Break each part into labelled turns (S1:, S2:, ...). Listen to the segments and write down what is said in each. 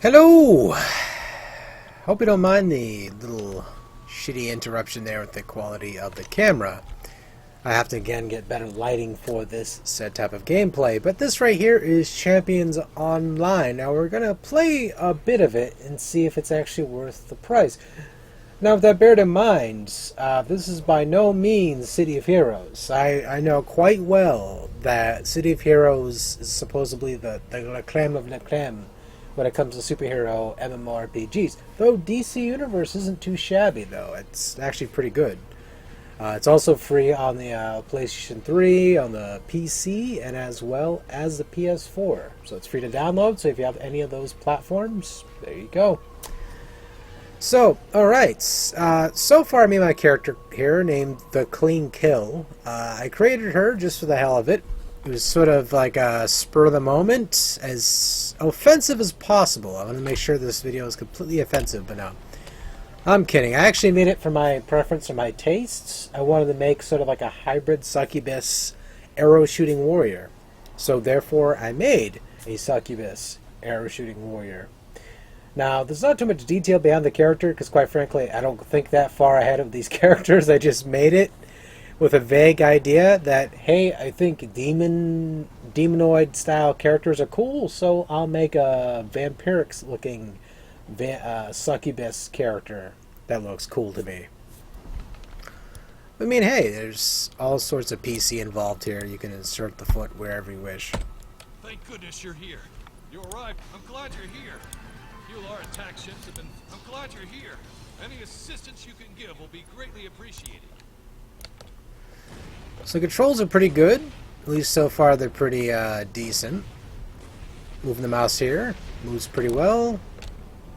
S1: Hello! Hope you don't mind the little shitty interruption there with the quality of the camera. I have to again get better lighting for this said type of gameplay, but this right here is Champions Online. Now we're gonna play a bit of it and see if it's actually worth the price. Now with that bear in mind, this is by no means City of Heroes. I know quite well that City of Heroes is supposedly the creme of la creme when it comes to superhero MMORPGs. Though DC Universe isn't too shabby, though. It's actually pretty good. It's also free on the PlayStation 3, on the PC, and as well as the PS4. So it's free to download, so if you have any of those platforms, there you go. So, alright. So far, me and my character here, named The Clean Kill, I created her just for the hell of it. It was sort of like a spur of the moment, as offensive as possible. I want to make sure this video is completely offensive, but no. I'm kidding. I actually made it for my preference or my tastes. I wanted to make sort of like a hybrid succubus arrow shooting warrior. So therefore I made a succubus arrow shooting warrior. Now there's not too much detail behind the character because quite frankly I don't think that far ahead of these characters. I just made it with a vague idea that, hey, I think demonoid style characters are cool, so I'll make a vampiric looking succubus character that looks cool to me. I mean, hey, there's all sorts of PC involved here. You can insert the foot wherever you wish.
S2: Thank goodness you're here. You arrived. I'm glad you're here. You our attack ships have been. I'm glad you're here. Any assistance you can give will be greatly appreciated.
S1: So controls are pretty good. At least so far they're pretty decent. Moving the mouse here. Moves pretty well.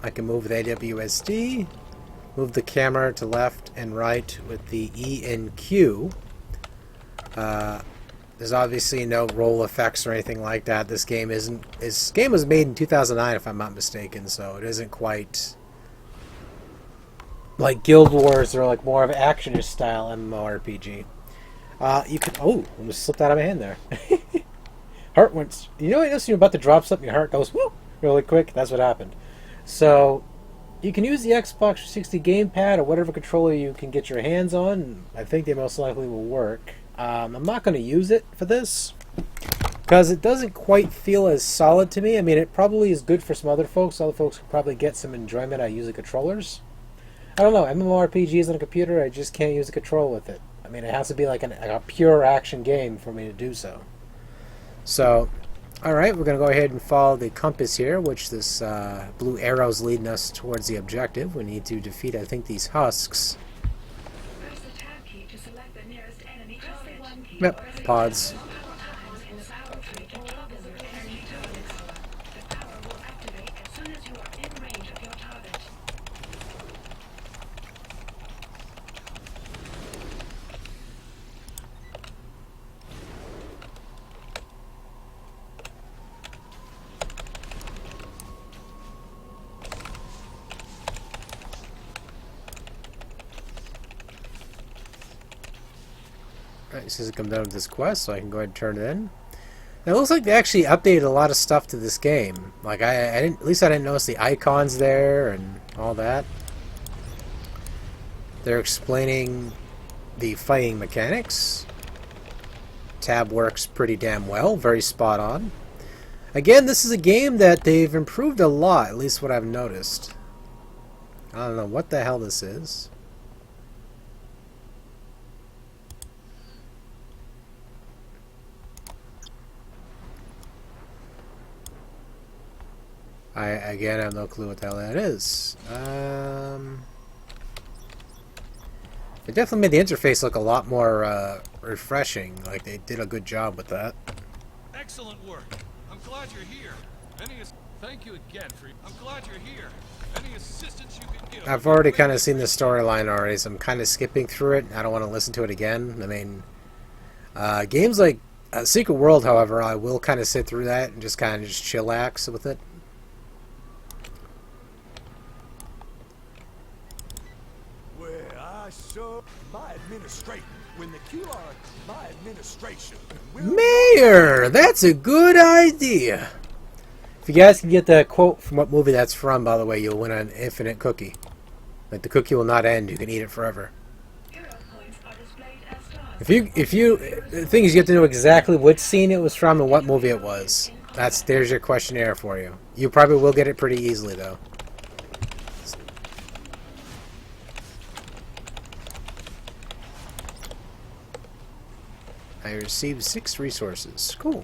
S1: I can move with AWSD. Move the camera to left and right with the E and Q. There's obviously no roll effects or anything like that. This game isn't. This game was made in 2009, if I'm not mistaken, so it isn't quite like Guild Wars or like more of an action style MMORPG. You can. Oh, almost slipped out of my hand there. Heart went. You know, when you're about to drop something, your heart goes whoop really quick. That's what happened. So you can use the Xbox 360 gamepad or whatever controller you can get your hands on. I think they most likely will work. I'm not going to use it for this because it doesn't quite feel as solid to me. I mean, it probably is good for some other folks. Other folks can probably get some enjoyment out of using controllers. I don't know. MMORPGs on a computer, I just can't use a controller with it. I mean, it has to be like a pure action game for me to do so. So, alright, we're going to go ahead and follow the compass here, which this blue arrow's leading us towards the objective. We need to defeat, I think, these husks. Yep, pods. Alright, it says it comes down to this quest, so I can go ahead and turn it in. Now, it looks like they actually updated a lot of stuff to this game. Like, I didn't, at least I didn't notice the icons there and all that. They're explaining the fighting mechanics. Tab works pretty damn well, very spot on. Again, this is a game that they've improved a lot, at least what I've noticed. I don't know what the hell this is. Again, I have no clue what the hell that is. It definitely made the interface look a lot more refreshing. Like, they did a good job with that.
S2: Excellent work. I'm glad you're here. Thank you again for. I'm glad you're here. Any assistance you can give.
S1: I've already kind of seen the storyline already, so I'm kind of skipping through it. I don't want to listen to it again. I mean, games like Secret World, however, I will kind of sit through that and just kind of just chillax with it. Mayor, that's a good idea. If you guys can get the quote from what movie that's from, by the way, you'll win an infinite cookie. Like, the cookie will not end. You can eat it forever. The thing is, you have to know exactly which scene it was from and what movie it was. There's your questionnaire for you. You probably will get it pretty easily, though. I received 6 resources. Cool.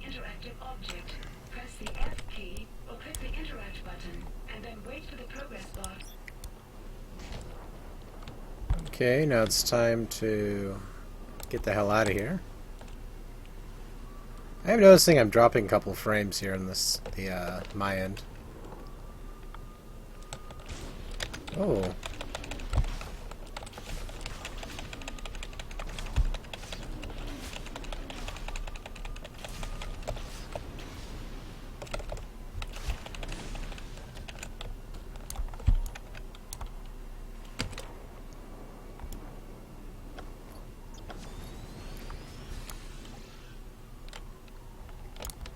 S3: Interactive object. Press the F key or click the interact button and then wait for the progress bar.
S1: Okay, now it's time to get the hell out of here. I'm noticing I'm dropping a couple frames here on my end. Oh.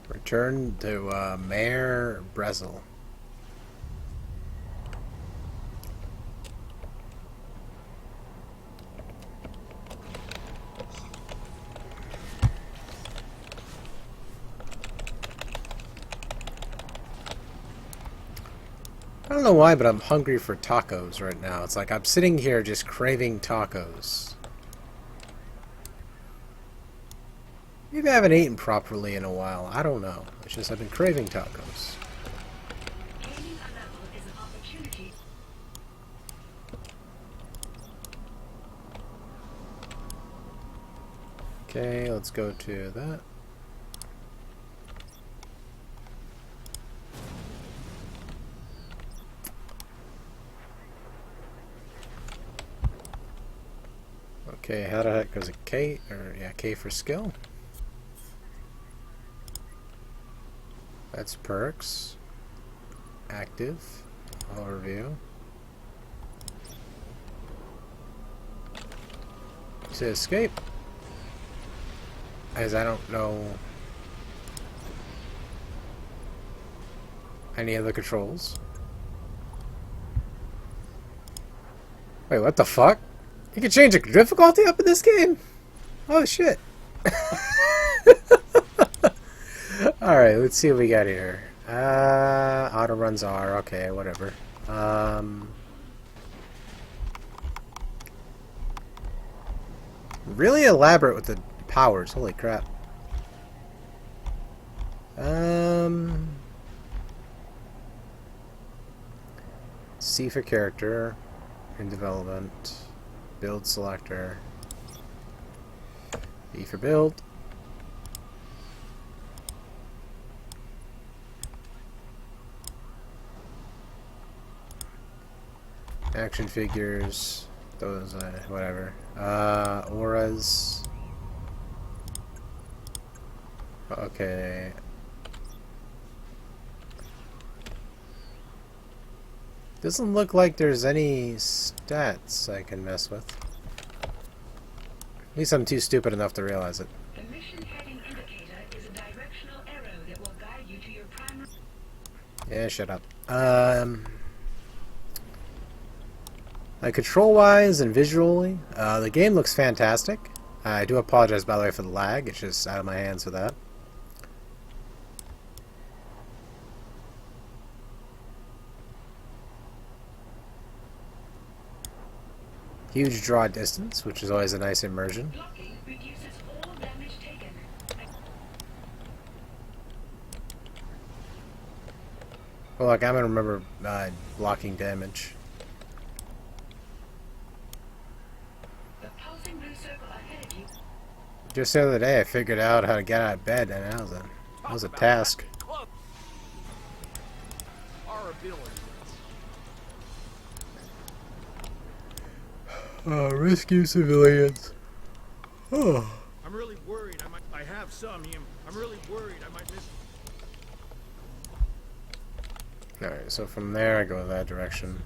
S1: Return to Mayor Brezel. I don't know why, but I'm hungry for tacos right now. It's like I'm sitting here just craving tacos. Maybe I haven't eaten properly in a while. I don't know. It's just I've been craving tacos.
S3: Gaining a level is an opportunity.
S1: Okay, let's go to that. Okay, how the heck goes it? K, or yeah, K for skill. That's perks. Active. Overview. To escape. As I don't know any of the controls. Wait, what the fuck? You can change the difficulty up in this game? Oh shit. Alright, let's see what we got here. Auto runs are, okay, whatever. Really elaborate with the powers, holy crap. C for character, in development, build selector, B for build. Action figures, those, whatever. Auras. Okay. Doesn't look like there's any stats I can mess with. At least I'm too stupid enough to realize it.
S3: The mission heading indicator is a directional arrow that will guide you to your primary.
S1: Yeah, shut up. Control-wise and visually, the game looks fantastic. I do apologize, by the way, for the lag. It's just out of my hands for that. Huge draw distance, which is always a nice immersion.
S3: Blocking reduces all damage taken.
S1: Well, like, I'm gonna remember blocking damage.
S3: blue circle ahead of you.
S1: Just the other day, I figured out how to get out of bed, and that was a task.
S2: Our ability.
S1: Rescue civilians. Oh.
S2: I'm really worried. I have some. I'm really worried. I might miss.
S1: Alright, so from there, I go that direction.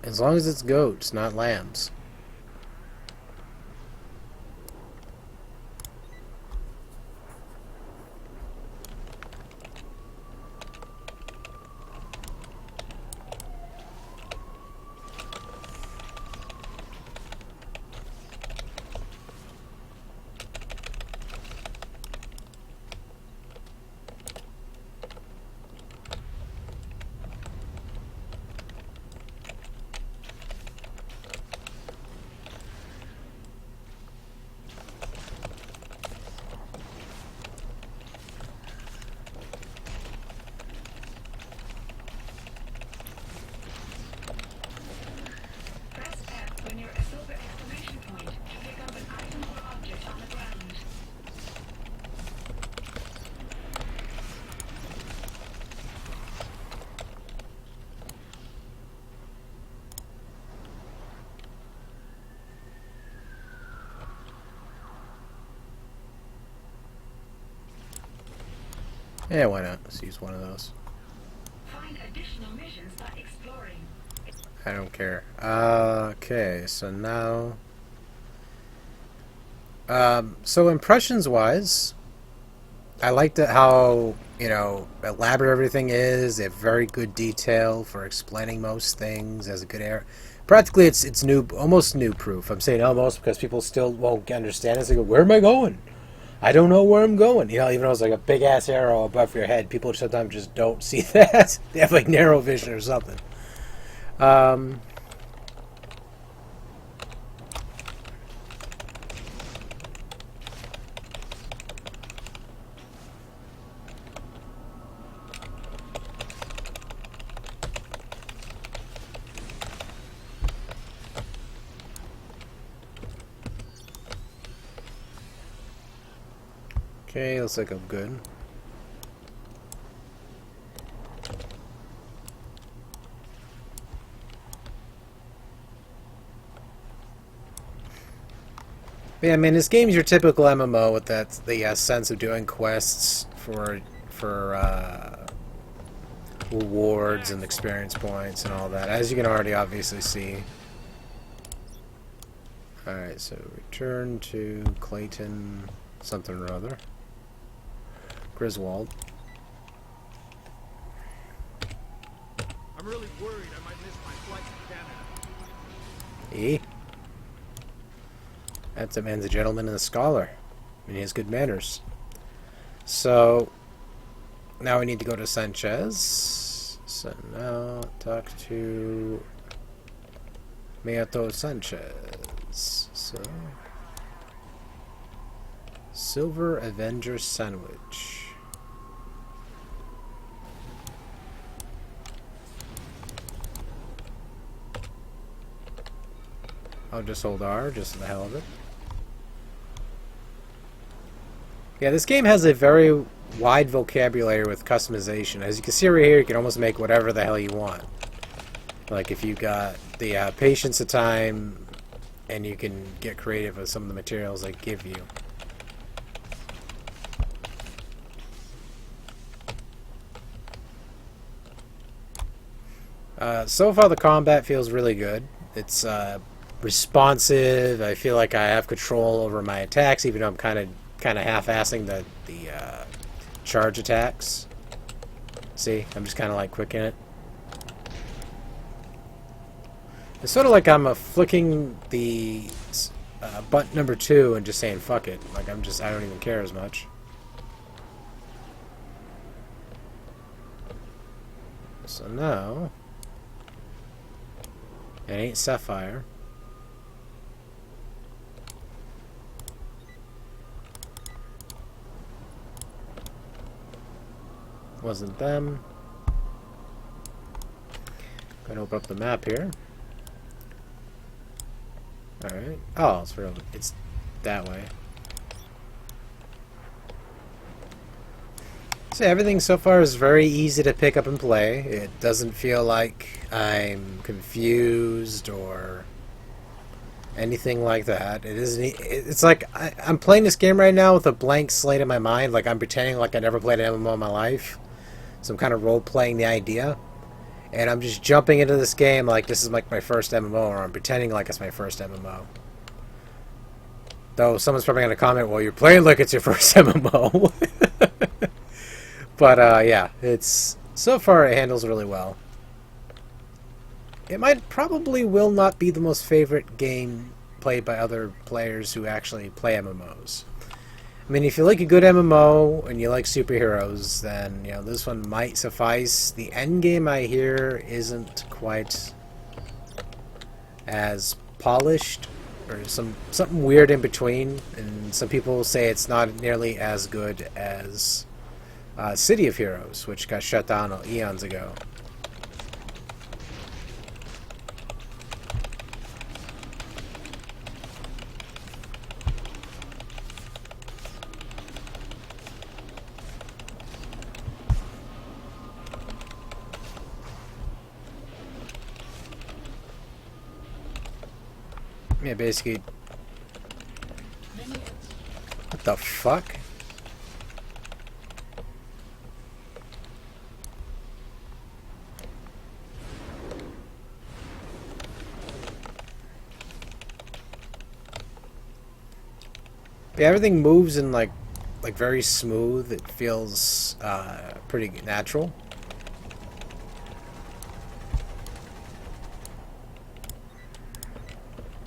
S1: As long as it's goats, not lambs.
S3: Press F when you're a silver exclamation point to pick up an item or object on the ground.
S1: Yeah, why not? Let's use one of those.
S3: Find additional missions by exploring.
S1: I don't care. Okay, so now... so impressions-wise, I liked it how, you know, elaborate everything is. They have very good detail for explaining most things. Has a good air. Practically, it's new, almost new proof. I'm saying almost because people still won't understand it. They go, "Where am I going? I don't know where I'm going." You know, even though it's like a big ass arrow above your head, people sometimes just don't see that. They have like narrow vision or something. Okay, looks like I'm good. Yeah, I mean, this game's your typical MMO with the sense of doing quests for rewards and experience points and all that, as you can already obviously see. Alright, so return to Clayton something or other. Griswold.
S2: I'm really worried. I might miss my flight to Canada.
S1: E. That's a man's a gentleman and a scholar. And he has good manners. So, now we need to go to Sanchez. So now, talk to Meato Sanchez. So, Silver Avenger Sandwich. I'll just hold R, just for the hell of it. Yeah, this game has a very wide vocabulary with customization. As you can see right here, you can almost make whatever the hell you want. Like if you got the patience of time, and you can get creative with some of the materials they give you. So far the combat feels really good. It's responsive. I feel like I have control over my attacks, even though I'm kind of half-assing the charge attacks. See, I'm just kind of like quick in it. It's sort of like I'm flicking the button number 2 and just saying fuck it. Like I don't even care as much. So now, it ain't Sapphire. Wasn't them. Gonna open up the map here. Alright. Oh, it's that way. So everything so far is very easy to pick up and play. It doesn't feel like I'm confused or anything like that. It isn't. It's like I'm playing this game right now with a blank slate in my mind. Like I'm pretending like I never played an MMO in my life. So I'm kind of role-playing the idea. And I'm just jumping into this game like this is like my first MMO, or I'm pretending like it's my first MMO. Though someone's probably going to comment, well, you're playing like it's your first MMO. But, yeah, so far it handles really well. It probably will not be the most favorite game played by other players who actually play MMOs. I mean, if you like a good MMO and you like superheroes, then, you know, this one might suffice. The end game, I hear, isn't quite as polished, or something weird in between, and some people say it's not nearly as good as City of Heroes, which got shut down eons ago. Yeah, basically. What the fuck? Yeah, everything moves in like very smooth. It feels pretty natural.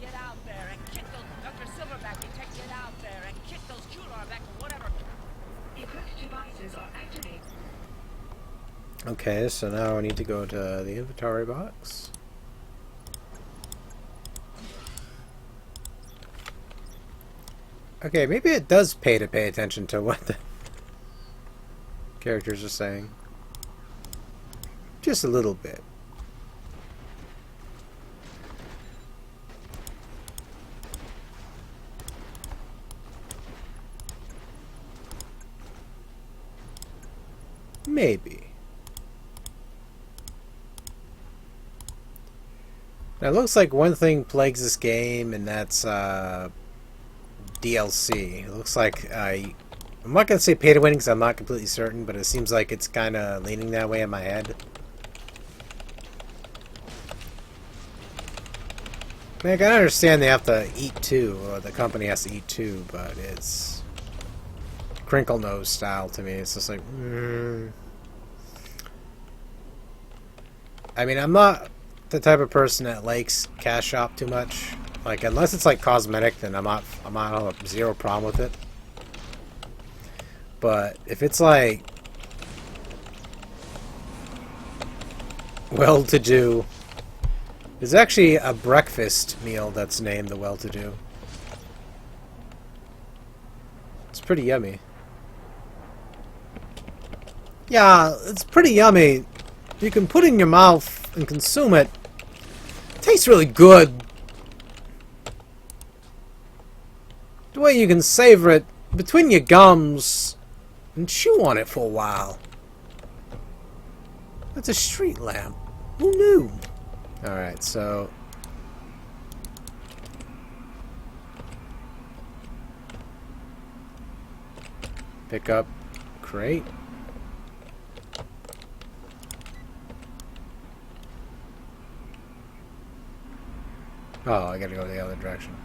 S4: Get out there and kick those Dr. Silverback detects get out there and kick those Kular back or whatever.
S3: Equipped devices are activated.
S1: Okay, so now I need to go to the inventory box. Okay, maybe it does pay to pay attention to what the characters are saying. Just a little bit. Maybe. Now, it looks like one thing plagues this game, and that's DLC. It looks like I'm not going to say pay to win because I'm not completely certain, but it seems like it's kind of leaning that way in my head. I mean, I can understand they have to eat too, or the company has to eat too, but it's crinkle nose style to me. It's just like, I mean, I'm not the type of person that likes cash shop too much. Like, unless it's like cosmetic, then I'm not zero problem with it. But if it's like well-to-do, there's actually a breakfast meal that's named the well-to-do. It's pretty yummy. Yeah, it's pretty yummy. You can put it in your mouth and consume it. It tastes really good. The way you can savor it between your gums and chew on it for a while. That's a street lamp. Who knew? Alright, so pick up crate. Oh, I gotta go the other direction.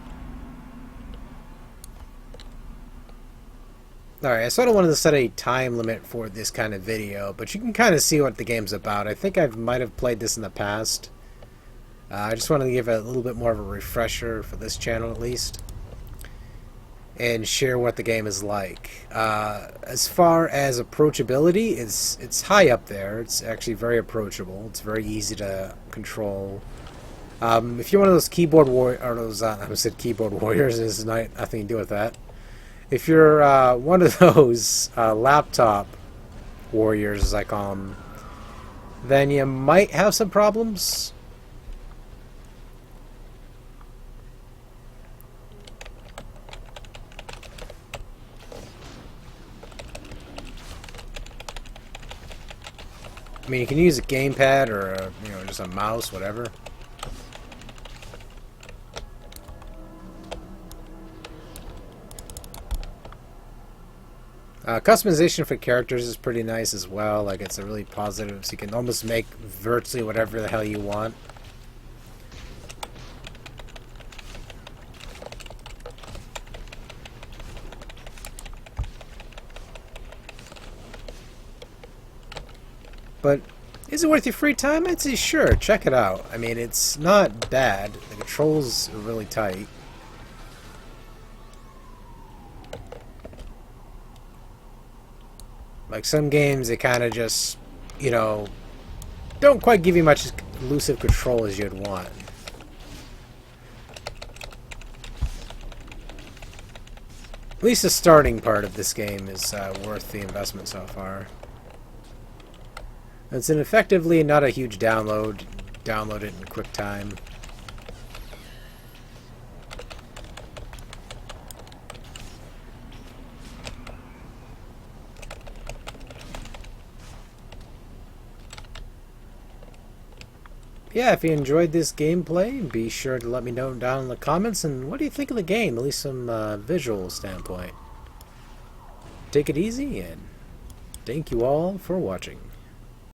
S1: Alright, I sort of wanted to set a time limit for this kind of video, but you can kind of see what the game's about. I think I might have played this in the past. I just wanted to give a little bit more of a refresher for this channel at least, and share what the game is like. As far as approachability, it's high up there. It's actually very approachable. It's very easy to control. If you're one of those keyboard warriors, I said keyboard warriors, this is nothing to do with that. If you're one of those laptop warriors, as I call them, then you might have some problems. I mean, you can use a gamepad or a, just a mouse, whatever. Customization for characters is pretty nice as well. Like, it's a really positive, so you can almost make virtually whatever the hell you want. But is it worth your free time? I'd say sure, check it out. I mean, it's not bad. The controls are really tight. Like, some games, they kind of just, don't quite give you much elusive control as you'd want. At least the starting part of this game is worth the investment so far. It's effectively not a huge download. Download it in quick time. Yeah, if you enjoyed this gameplay, be sure to let me know down in the comments. And what do you think of the game, at least from a visual standpoint? Take it easy, and thank you all for watching.